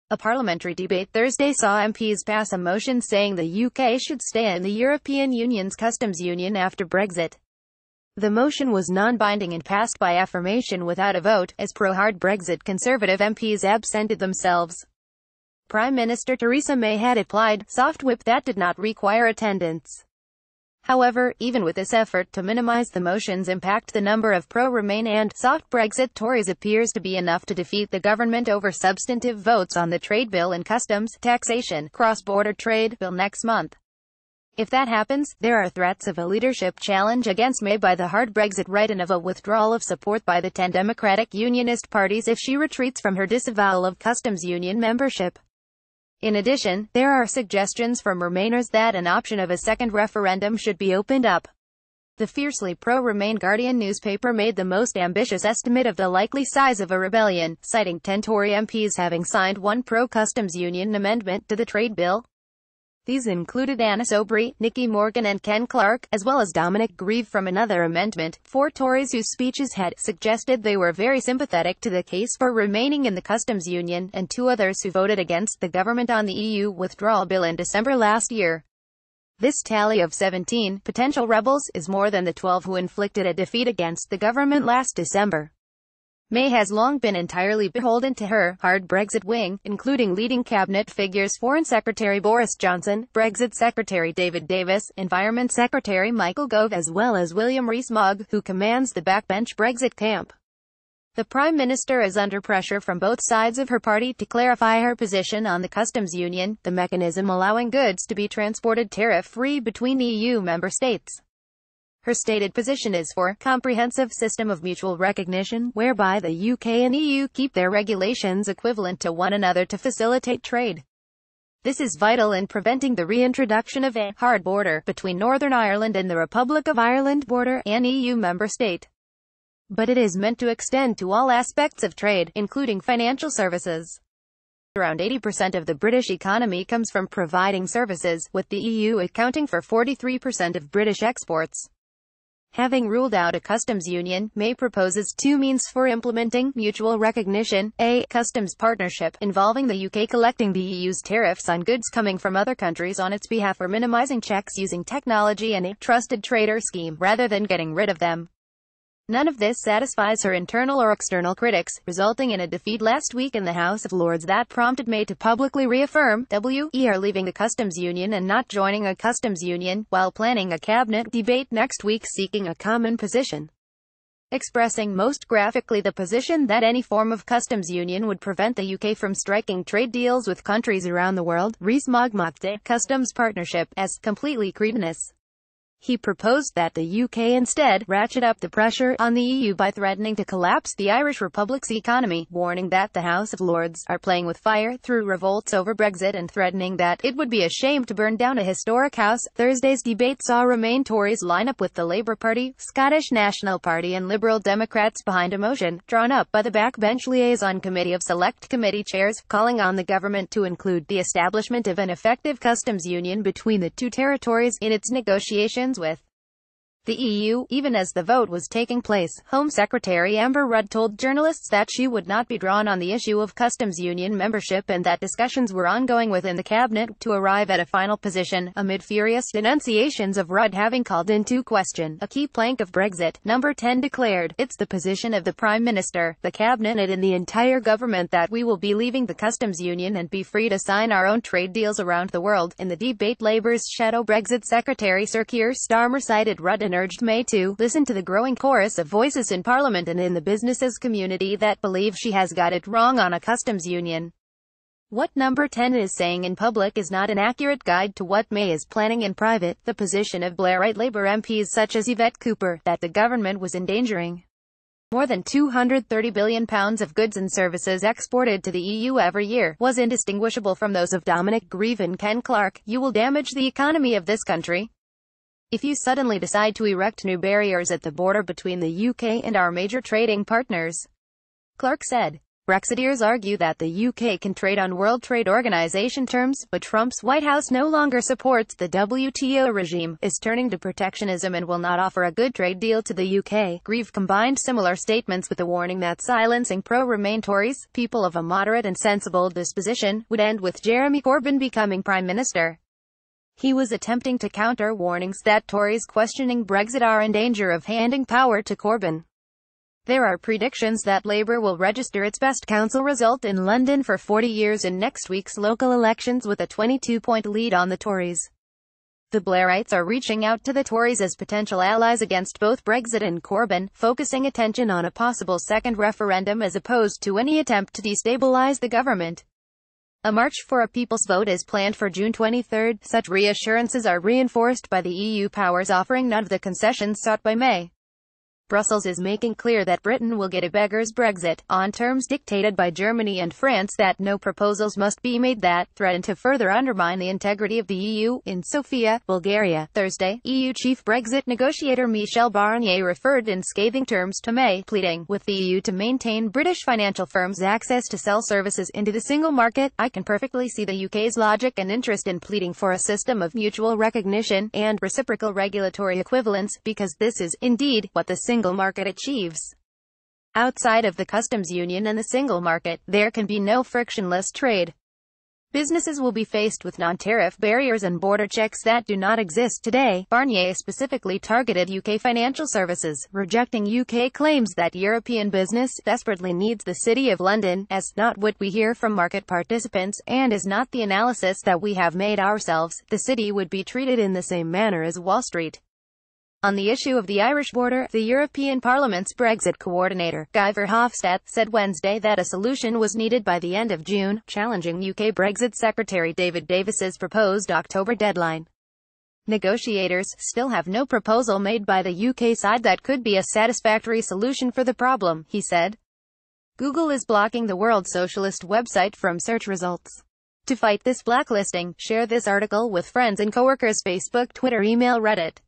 A parliamentary debate Thursday saw MPs pass a motion saying the UK should stay in the European Union's customs union after Brexit. The motion was non-binding and passed by affirmation without a vote, as pro-hard Brexit Conservative MPs absented themselves. Prime Minister Theresa May had applied soft whip that did not require attendance. However, even with this effort to minimize the motion's impact, the number of pro-Remain and soft Brexit Tories appears to be enough to defeat the government over substantive votes on the trade bill and customs, taxation, cross-border trade bill next month. If that happens, there are threats of a leadership challenge against May by the hard Brexit right and of a withdrawal of support by the 10 Democratic Unionist parties if she retreats from her disavowal of customs union membership. In addition, there are suggestions from Remainers that an option of a second referendum should be opened up. The fiercely pro-Remain Guardian newspaper made the most ambitious estimate of the likely size of a rebellion, citing 10 Tory MPs having signed one pro-customs union amendment to the trade bill. These included Anna Soubry, Nicky Morgan and Ken Clarke, as well as Dominic Grieve from another amendment. 4 Tories whose speeches had suggested they were very sympathetic to the case for remaining in the customs union, and 2 others who voted against the government on the EU withdrawal bill in December last year. This tally of 17 potential rebels is more than the 12 who inflicted a defeat against the government last December. May has long been entirely beholden to her hard Brexit wing, including leading cabinet figures Foreign Secretary Boris Johnson, Brexit Secretary David Davis, Environment Secretary Michael Gove, as well as William Rees-Mogg, who commands the backbench Brexit camp. The Prime Minister is under pressure from both sides of her party to clarify her position on the customs union, the mechanism allowing goods to be transported tariff-free between EU member states. Her stated position is for a comprehensive system of mutual recognition, whereby the UK and EU keep their regulations equivalent to one another to facilitate trade. This is vital in preventing the reintroduction of a hard border between Northern Ireland and the Republic of Ireland border, an EU member state. But it is meant to extend to all aspects of trade, including financial services. Around 80% of the British economy comes from providing services, with the EU accounting for 43% of British exports. Having ruled out a customs union, May proposes 2 means for implementing mutual recognition: a customs partnership, involving the UK collecting the EU's tariffs on goods coming from other countries on its behalf or minimizing checks using technology, and a trusted trader scheme, rather than getting rid of them. None of this satisfies her internal or external critics, resulting in a defeat last week in the House of Lords that prompted May to publicly reaffirm we are leaving the customs union and not joining a customs union, while planning a cabinet debate next week seeking a common position. Expressing most graphically the position that any form of customs union would prevent the UK from striking trade deals with countries around the world, Rees-Mogg mocked a customs partnership as completely cretinous. He proposed that the UK instead ratchet up the pressure on the EU by threatening to collapse the Irish Republic's economy, warning that the House of Lords are playing with fire through revolts over Brexit, and threatening that it would be a shame to burn down a historic house. Thursday's debate saw Remain Tories line up with the Labour Party, Scottish National Party and Liberal Democrats behind a motion, drawn up by the Backbench Liaison Committee of Select Committee Chairs, calling on the government to include the establishment of an effective customs union between the 2 territories in its negotiations with the EU. Even as the vote was taking place, Home Secretary Amber Rudd told journalists that she would not be drawn on the issue of customs union membership, and that discussions were ongoing within the cabinet to arrive at a final position, amid furious denunciations of Rudd having called into question a key plank of Brexit. Number 10 declared, "It's the position of the Prime Minister, the cabinet and the entire government that we will be leaving the customs union and be free to sign our own trade deals around the world." In the debate, Labour's shadow Brexit Secretary Sir Keir Starmer cited Rudd and urged May to listen to the growing chorus of voices in Parliament and in the businesses community that believe she has got it wrong on a customs union. What Number 10 is saying in public is not an accurate guide to what May is planning in private. The position of Blairite Labour MPs such as Yvette Cooper, that the government was endangering more than £230 billion of goods and services exported to the EU every year, was indistinguishable from those of Dominic Grieve and Ken Clarke. "You will damage the economy of this country if you suddenly decide to erect new barriers at the border between the UK and our major trading partners," Clarke said. Brexiteers argue that the UK can trade on World Trade Organization terms, but Trump's White House no longer supports the WTO regime, is turning to protectionism and will not offer a good trade deal to the UK. Grieve combined similar statements with the warning that silencing pro-Remain Tories, people of a moderate and sensible disposition, would end with Jeremy Corbyn becoming Prime Minister. He was attempting to counter warnings that Tories questioning Brexit are in danger of handing power to Corbyn. There are predictions that Labour will register its best council result in London for 40 years in next week's local elections with a 22-point lead on the Tories. The Blairites are reaching out to the Tories as potential allies against both Brexit and Corbyn, focusing attention on a possible second referendum as opposed to any attempt to destabilise the government. A march for a people's vote is planned for June 23. Such reassurances are reinforced by the EU powers offering none of the concessions sought by May. Brussels is making clear that Britain will get a beggar's Brexit, on terms dictated by Germany and France, that no proposals must be made that threaten to further undermine the integrity of the EU. In Sofia, Bulgaria, Thursday, EU chief Brexit negotiator Michel Barnier referred in scathing terms to May, pleading with the EU to maintain British financial firms' access to sell services into the single market. I can perfectly see the UK's logic and interest in pleading for a system of mutual recognition and reciprocal regulatory equivalence, because this is, indeed, what the single market achieves. Outside of the customs union and the single market, there can be no frictionless trade. Businesses will be faced with non-tariff barriers and border checks that do not exist today. Barnier specifically targeted UK financial services, rejecting UK claims that European business desperately needs the City of London, as not what we hear from market participants, and is not the analysis that we have made ourselves. The city would be treated in the same manner as Wall Street. On the issue of the Irish border, the European Parliament's Brexit coordinator, Guy Verhofstadt, said Wednesday that a solution was needed by the end of June, challenging UK Brexit Secretary David Davis's proposed October deadline. Negotiators still have no proposal made by the UK side that could be a satisfactory solution for the problem, he said. Google is blocking the World Socialist website from search results. To fight this blacklisting, share this article with friends and coworkers. Facebook, Twitter, email, Reddit.